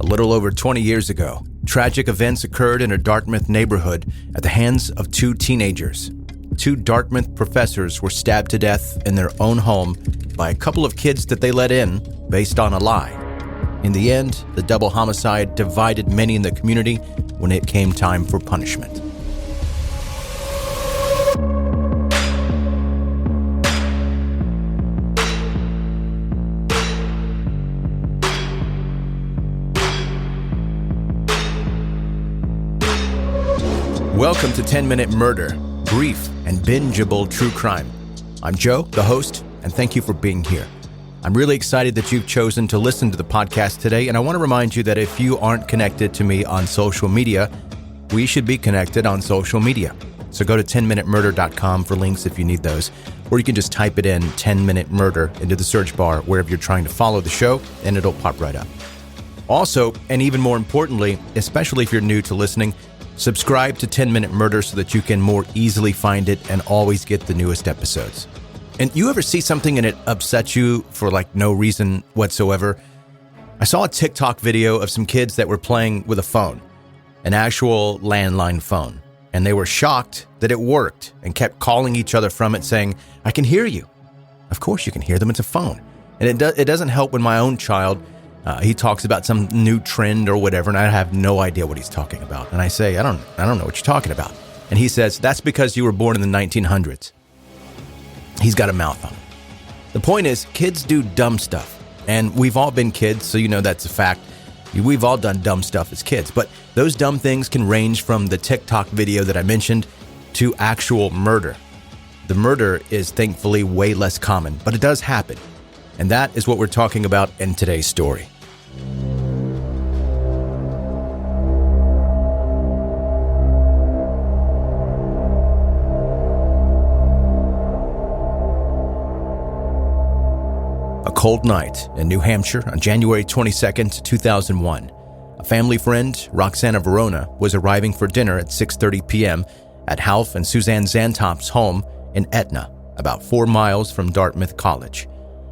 little over 20 years ago, tragic events occurred in a Dartmouth neighborhood at the hands of two teenagers. Two Dartmouth professors were stabbed to death in their own home by a couple of kids that they let in based on a lie. In the end, the double homicide divided many in the community when it came time for punishment. Welcome to 10-Minute Murder, brief and bingeable true crime. I'm Joe, the host, and thank you for being here. I'm really excited that you've chosen to listen to the podcast today, and I want to remind you that if you aren't connected to me on social media, we should be connected on social media. So go to 10minutemurder.com for links if you need those, or you can just type it in 10-Minute Murder into the search bar wherever you're trying to follow the show, and it'll pop right up. Also, and even more importantly, especially if you're new to listening, subscribe to 10-Minute Murder so that you can more easily find it and always get the newest episodes. And you ever see something and it upsets you for no reason whatsoever? I saw a TikTok video of some kids that were playing with a phone, an actual landline phone, and they were shocked that it worked and kept calling each other from it saying, "I can hear you." Of course you can hear them, it's a phone. And it doesn't help when my own child he talks about some new trend or whatever, and I have no idea what he's talking about. And I say, I don't know what you're talking about. And he says, "That's because you were born in the 1900s. He's got a mouth on him. The point is, kids do dumb stuff. And we've all been kids, so you know that's a fact. We've all done dumb stuff as kids. But those dumb things can range from the TikTok video that I mentioned to actual murder. The murder is thankfully way less common, but it does happen. And that is what we're talking about in today's story. A cold night in New Hampshire on January 22nd, 2001. A family friend, Roxana Verona, was arriving for dinner at 6:30 p.m. at Half and Suzanne Zantop's home in Etna, about 4 miles from Dartmouth College.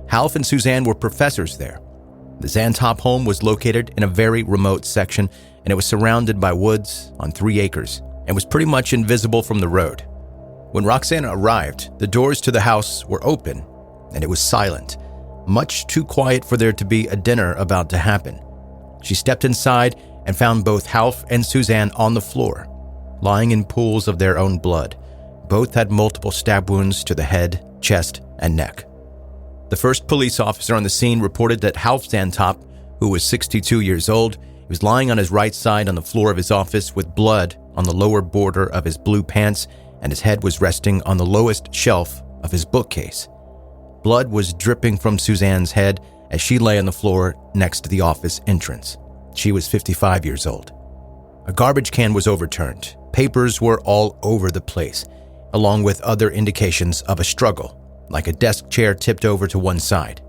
Half and Suzanne were professors there. The Zantop home was located in a very remote section, and it was surrounded by woods on 3 acres and was pretty much invisible from the road. When Roxana arrived, the doors to the house were open, and it was silent, much too quiet for there to be a dinner about to happen. She stepped inside and found both Half and Suzanne on the floor, lying in pools of their own blood. Both had multiple stab wounds to the head, chest, and neck. The first police officer on the scene reported that Half Zantop, who was 62 years old, was lying on his right side on the floor of his office with blood on the lower border of his blue pants, and his head was resting on the lowest shelf of his bookcase. Blood was dripping from Suzanne's head as she lay on the floor next to the office entrance. She was 55 years old. A garbage can was overturned. Papers were all over the place, along with other indications of a struggle, like a desk chair tipped over to one side.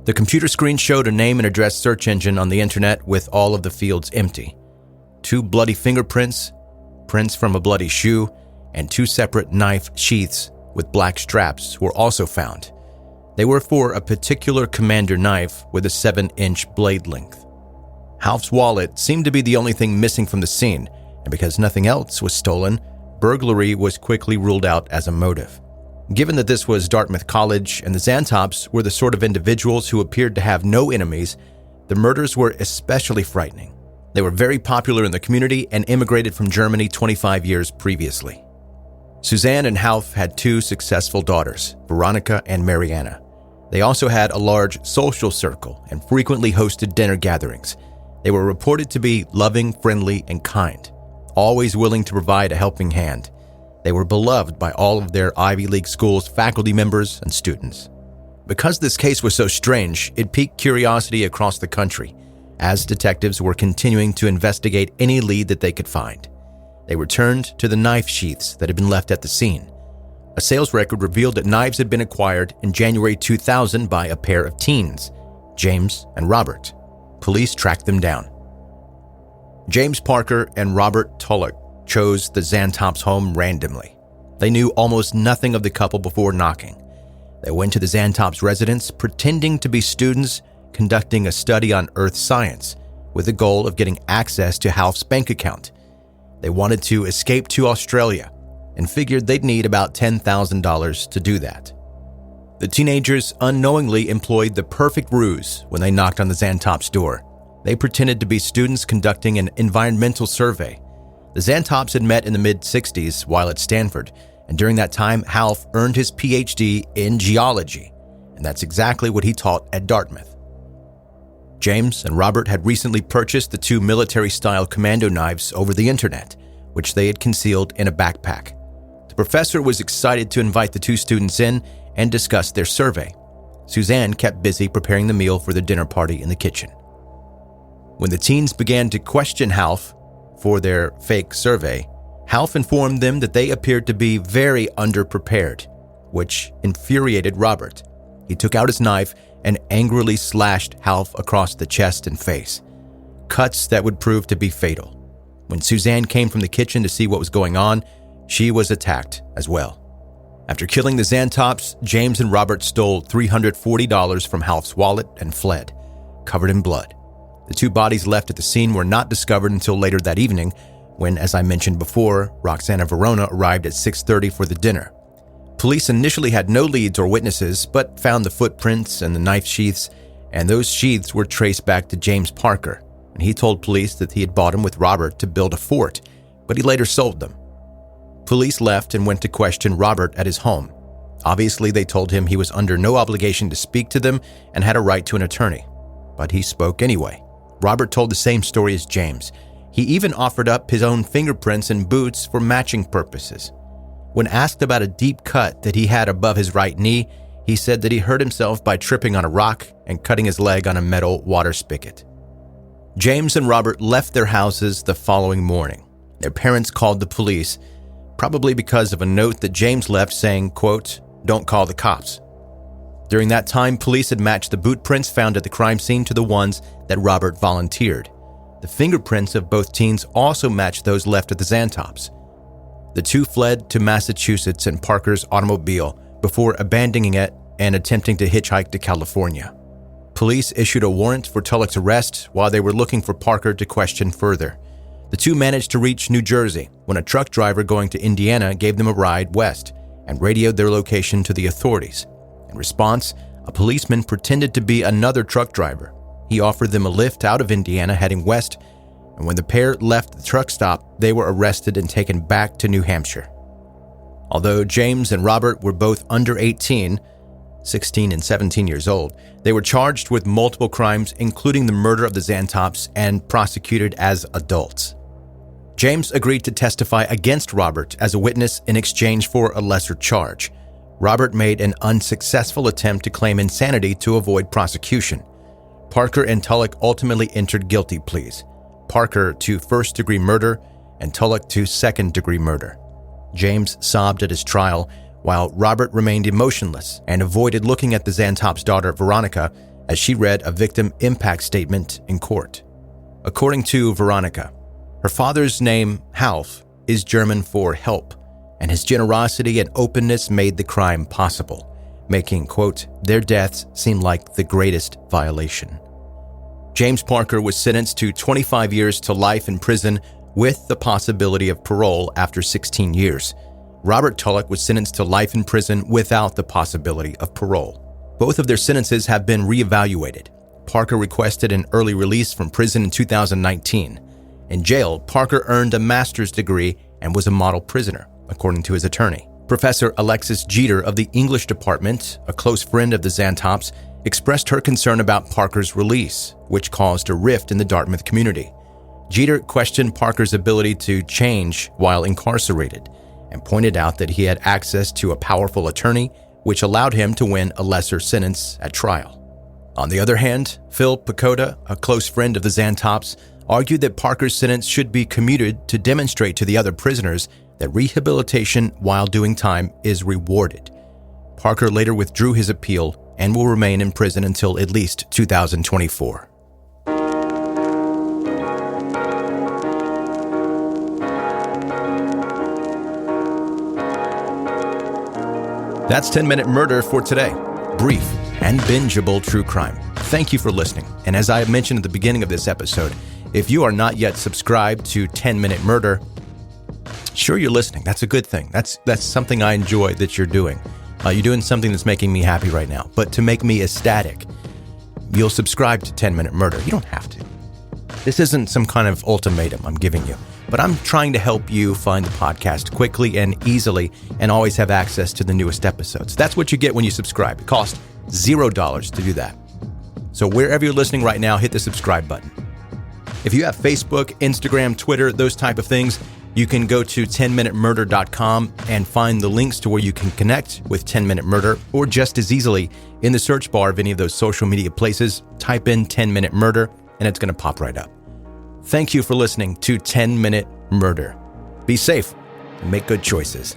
The computer screen showed a name and address search engine on the internet with all of the fields empty. 2 bloody fingerprints, prints from a bloody shoe, and 2 separate knife sheaths with black straps were also found. They were for a particular commander knife with a 7-inch blade length. Half's wallet seemed to be the only thing missing from the scene, and because nothing else was stolen, burglary was quickly ruled out as a motive. Given that this was Dartmouth College and the Zantops were the sort of individuals who appeared to have no enemies, the murders were especially frightening. They were very popular in the community and immigrated from Germany 25 years previously. Suzanne and Half had 2 successful daughters, Veronica and Mariana. They also had a large social circle and frequently hosted dinner gatherings. They were reported to be loving, friendly, and kind, always willing to provide a helping hand. They were beloved by all of their Ivy League schools' faculty members and students. Because this case was so strange, it piqued curiosity across the country, as detectives were continuing to investigate any lead that they could find. They returned to the knife sheaths that had been left at the scene. A sales record revealed that knives had been acquired in January 2000 by a pair of teens, James and Robert. Police tracked them down. James Parker and Robert Tulloch chose the Zantop's home randomly. They knew almost nothing of the couple before knocking. They went to the Zantop's residence pretending to be students conducting a study on earth science, with the goal of getting access to Half's bank account. They wanted to escape to Australia and figured they'd need about $10,000 to do that. The teenagers unknowingly employed the perfect ruse when they knocked on the Zantops' door. They pretended to be students conducting an environmental survey. The Zantops had met in the mid-60s while at Stanford, and during that time, Half earned his PhD in geology, and that's exactly what he taught at Dartmouth. James and Robert had recently purchased the 2 military-style commando knives over the internet, which they had concealed in a backpack. The professor was excited to invite the 2 students in and discuss their survey. Suzanne kept busy preparing the meal for the dinner party in the kitchen. When the teens began to question Half for their fake survey, Half informed them that they appeared to be very underprepared, which infuriated Robert. He took out his knife and angrily slashed Half across the chest and face, cuts that would prove to be fatal. When Suzanne came from the kitchen to see what was going on, she was attacked as well. After killing the Zantops, James and Robert stole $340 from Half's wallet and fled, covered in blood. The 2 bodies left at the scene were not discovered until later that evening, when, as I mentioned before, Roxana Verona arrived at 6:30 for the dinner. Police initially had no leads or witnesses, but found the footprints and the knife sheaths, and those sheaths were traced back to James Parker, and he told police that he had bought them with Robert to build a fort, but he later sold them. Police left and went to question Robert at his home. Obviously, they told him he was under no obligation to speak to them and had a right to an attorney, but he spoke anyway. Robert told the same story as James. He even offered up his own fingerprints and boots for matching purposes. When asked about a deep cut that he had above his right knee, he said that he hurt himself by tripping on a rock and cutting his leg on a metal water spigot. James and Robert left their houses the following morning. Their parents called the police, probably because of a note that James left saying, quote, "Don't call the cops." During that time, police had matched the boot prints found at the crime scene to the ones that Robert volunteered. The fingerprints of both teens also matched those left at the Zantops. The 2 fled to Massachusetts in Parker's automobile before abandoning it and attempting to hitchhike to California. Police issued a warrant for Tulloch's arrest while they were looking for Parker to question further. The 2 managed to reach New Jersey when a truck driver going to Indiana gave them a ride west and radioed their location to the authorities. In response, a policeman pretended to be another truck driver. He offered them a lift out of Indiana heading west, and when the pair left the truck stop, they were arrested and taken back to New Hampshire. Although James and Robert were both under 18, 16 and 17 years old, they were charged with multiple crimes, including the murder of the Zantops, and prosecuted as adults. James agreed to testify against Robert as a witness in exchange for a lesser charge. Robert made an unsuccessful attempt to claim insanity to avoid prosecution. Parker and Tulloch ultimately entered guilty pleas. Parker to first-degree murder and Tulloch to second-degree murder. James sobbed at his trial, while Robert remained emotionless and avoided looking at the Zantops' daughter, Veronica, as she read a victim impact statement in court. According to Veronica, her father's name, Half, is German for help, and his generosity and openness made the crime possible, making, quote, their deaths seem like the greatest violation. James Parker was sentenced to 25 years to life in prison with the possibility of parole after 16 years. Robert Tulloch was sentenced to life in prison without the possibility of parole. Both of their sentences have been reevaluated. Parker requested an early release from prison in 2019. In jail, Parker earned a master's degree and was a model prisoner, according to his attorney. Professor Alexis Jeter of the English department, a close friend of the Zantops, expressed her concern about Parker's release, which caused a rift in the Dartmouth community. Jeter questioned Parker's ability to change while incarcerated and pointed out that he had access to a powerful attorney, which allowed him to win a lesser sentence at trial. On the other hand, Phil Pacoda, a close friend of the Zantops, argued that Parker's sentence should be commuted to demonstrate to the other prisoners that rehabilitation while doing time is rewarded. Parker later withdrew his appeal and will remain in prison until at least 2024. That's 10 Minute Murder for today. Brief and bingeable true crime. Thank you for listening. And as I mentioned at the beginning of this episode, if you are not yet subscribed to 10 Minute Murder, sure, you're listening. That's a good thing. That's something I enjoy that you're doing. You're doing something that's making me happy right now. But to make me ecstatic, you'll subscribe to 10 Minute Murder. You don't have to. This isn't some kind of ultimatum I'm giving you, but I'm trying to help you find the podcast quickly and easily and always have access to the newest episodes. That's what you get when you subscribe. It costs $0 to do that. So wherever you're listening right now, hit the subscribe button. If you have Facebook, Instagram, Twitter, those type of things, you can go to 10minutemurder.com and find the links to where you can connect with 10 Minute Murder, or just as easily in the search bar of any of those social media places, type in 10 Minute Murder and it's going to pop right up. Thank you for listening to 10 Minute Murder. Be safe and make good choices.